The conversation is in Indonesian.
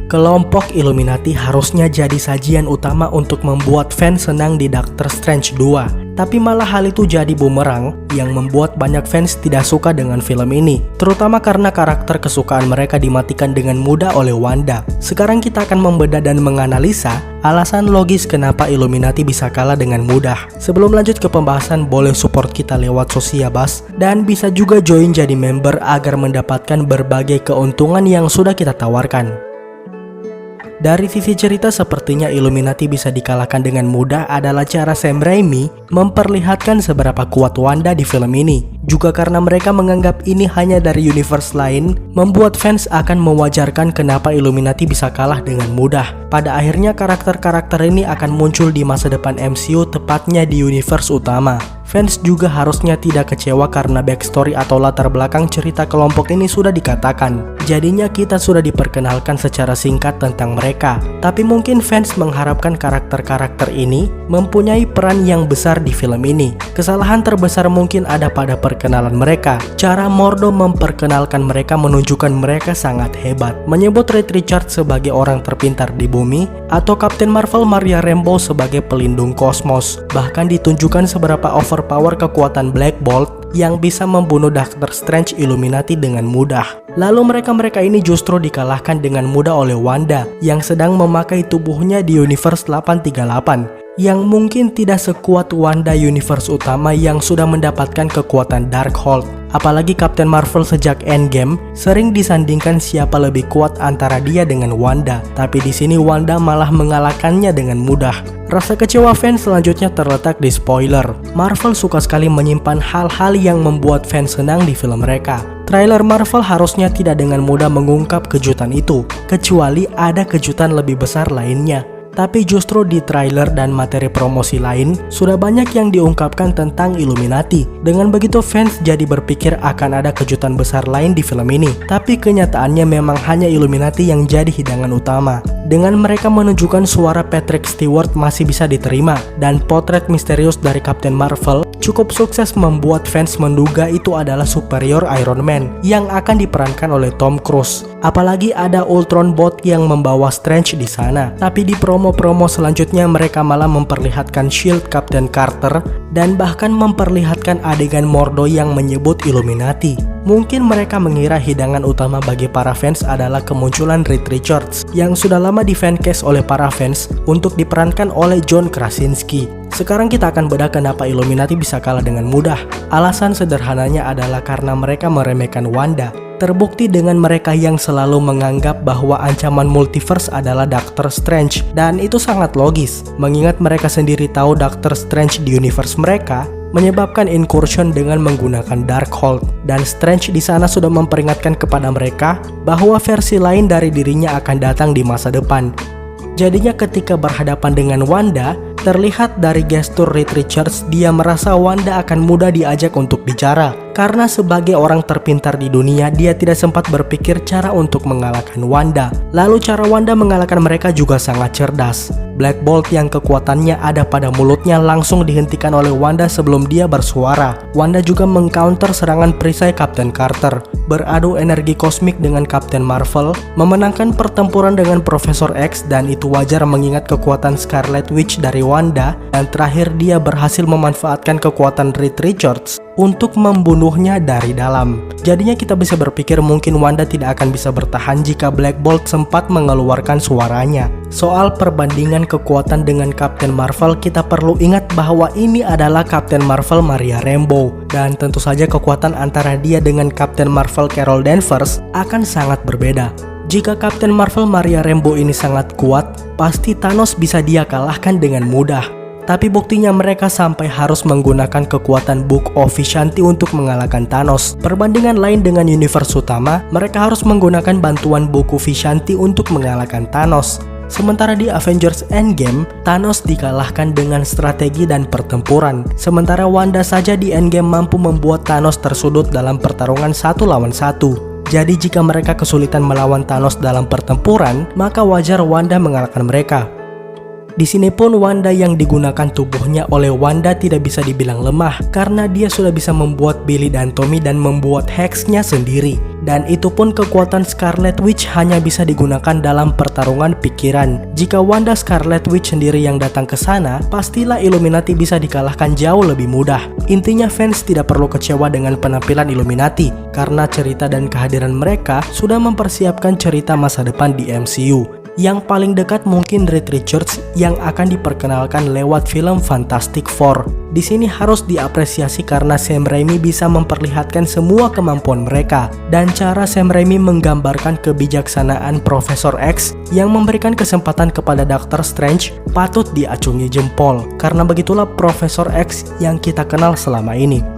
Kelompok Illuminati harusnya jadi sajian utama untuk membuat fans senang di Doctor Strange 2. Tapi malah hal itu jadi bumerang yang membuat banyak fans tidak suka dengan film ini. Terutama karena karakter kesukaan mereka dimatikan dengan mudah oleh Wanda. Sekarang kita akan membedah dan menganalisa alasan logis kenapa Illuminati bisa kalah dengan mudah. Sebelum lanjut ke pembahasan, boleh support kita lewat Sosiabas dan bisa juga join jadi member agar mendapatkan berbagai keuntungan yang sudah kita tawarkan. Dari sisi cerita, sepertinya Illuminati bisa dikalahkan dengan mudah adalah cara Sam Raimi memperlihatkan seberapa kuat Wanda di film ini. Juga karena mereka menganggap ini hanya dari universe lain, membuat fans akan mewajarkan kenapa Illuminati bisa kalah dengan mudah. Pada akhirnya karakter-karakter ini akan muncul di masa depan MCU, tepatnya di universe utama. Fans juga harusnya tidak kecewa karena backstory atau latar belakang cerita kelompok ini sudah dikatakan. Jadinya kita sudah diperkenalkan secara singkat tentang mereka. Tapi mungkin fans mengharapkan karakter-karakter ini mempunyai peran yang besar di film ini. Kesalahan terbesar mungkin ada pada perkenalan mereka. Cara Mordo memperkenalkan mereka menunjukkan mereka sangat hebat. Menyebut Reed Richards sebagai orang terpintar di bumi, atau Captain Marvel Maria Rambeau sebagai pelindung kosmos. Bahkan ditunjukkan seberapa overpower kekuatan Black Bolt yang bisa membunuh Doctor Strange Illuminati dengan mudah. Lalu mereka ini justru dikalahkan dengan mudah oleh Wanda yang sedang memakai tubuhnya di Universe 838. Yang mungkin tidak sekuat Wanda Universe utama yang sudah mendapatkan kekuatan Darkhold. Apalagi Captain Marvel sejak Endgame sering disandingkan siapa lebih kuat antara dia dengan Wanda. Tapi di sini Wanda malah mengalahkannya dengan mudah. Rasa kecewa fans selanjutnya terletak di spoiler. Marvel suka sekali menyimpan hal-hal yang membuat fans senang di film mereka. Trailer Marvel harusnya tidak dengan mudah mengungkap kejutan itu, kecuali ada kejutan lebih besar lainnya. Tapi justru di trailer dan materi promosi lain sudah banyak yang diungkapkan tentang Illuminati. Dengan begitu fans jadi berpikir akan ada kejutan besar lain di film ini. Tapi kenyataannya memang hanya Illuminati yang jadi hidangan utama. Dengan mereka menunjukkan suara Patrick Stewart masih bisa diterima, dan potret misterius dari Captain Marvel cukup sukses membuat fans menduga itu adalah superior Iron Man yang akan diperankan oleh Tom Cruise. Apalagi ada Ultron Bot yang membawa Strange di sana. Tapi di promo selanjutnya mereka malah memperlihatkan shield Captain Carter dan bahkan memperlihatkan adegan Mordo yang menyebut Illuminati. Mungkin mereka mengira hidangan utama bagi para fans adalah kemunculan Reed Richards yang sudah lama di fancast oleh para fans untuk diperankan oleh John Krasinski. Sekarang kita akan bedah kenapa Illuminati bisa kalah dengan mudah. Alasan sederhananya adalah karena mereka meremehkan Wanda. Terbukti dengan mereka yang selalu menganggap bahwa ancaman multiverse adalah Doctor Strange, dan itu sangat logis mengingat mereka sendiri tahu Doctor Strange di universe mereka menyebabkan incursion dengan menggunakan Darkhold, dan Strange di sana sudah memperingatkan kepada mereka bahwa versi lain dari dirinya akan datang di masa depan. Jadinya ketika berhadapan dengan Wanda, terlihat dari gestur Reed Richards dia merasa Wanda akan mudah diajak untuk bicara. Karena sebagai orang terpintar di dunia, dia tidak sempat berpikir cara untuk mengalahkan Wanda. Lalu cara Wanda mengalahkan mereka juga sangat cerdas. Black Bolt yang kekuatannya ada pada mulutnya langsung dihentikan oleh Wanda sebelum dia bersuara. Wanda juga mengcounter serangan perisai Captain Carter, beradu energi kosmik dengan Captain Marvel, memenangkan pertempuran dengan Profesor X, dan itu wajar mengingat kekuatan Scarlet Witch dari Wanda, dan terakhir dia berhasil memanfaatkan kekuatan Reed Richards untuk membunuhnya dari dalam. Jadinya kita bisa berpikir mungkin Wanda tidak akan bisa bertahan jika Black Bolt sempat mengeluarkan suaranya. Soal perbandingan kekuatan dengan Captain Marvel, kita perlu ingat bahwa ini adalah Captain Marvel Maria Rambeau, dan tentu saja kekuatan antara dia dengan Captain Marvel Carol Danvers akan sangat berbeda. Jika Captain Marvel Maria Rambeau ini sangat kuat, pasti Thanos bisa dia kalahkan dengan mudah. Tapi buktinya mereka sampai harus menggunakan kekuatan Book of Vishanti untuk mengalahkan Thanos. Perbandingan lain dengan universe utama, mereka harus menggunakan bantuan Book of Vishanti untuk mengalahkan Thanos. Sementara di Avengers Endgame, Thanos dikalahkan dengan strategi dan pertempuran. Sementara Wanda saja di Endgame mampu membuat Thanos tersudut dalam pertarungan 1 lawan 1. Jadi jika mereka kesulitan melawan Thanos dalam pertempuran, maka wajar Wanda mengalahkan mereka. Di sini pun Wanda yang digunakan tubuhnya oleh Wanda tidak bisa dibilang lemah karena dia sudah bisa membuat Billy dan Tommy dan membuat Hex-nya sendiri. Dan itu pun kekuatan Scarlet Witch hanya bisa digunakan dalam pertarungan pikiran. Jika Wanda Scarlet Witch sendiri yang datang ke sana, pastilah Illuminati bisa dikalahkan jauh lebih mudah. Intinya fans tidak perlu kecewa dengan penampilan Illuminati, karena cerita dan kehadiran mereka sudah mempersiapkan cerita masa depan di MCU. Yang paling dekat mungkin Reed Richards yang akan diperkenalkan lewat film Fantastic Four. Di sini harus diapresiasi karena Sam Raimi bisa memperlihatkan semua kemampuan mereka, dan cara Sam Raimi menggambarkan kebijaksanaan Profesor X yang memberikan kesempatan kepada Doctor Strange patut diacungi jempol, karena begitulah Profesor X yang kita kenal selama ini.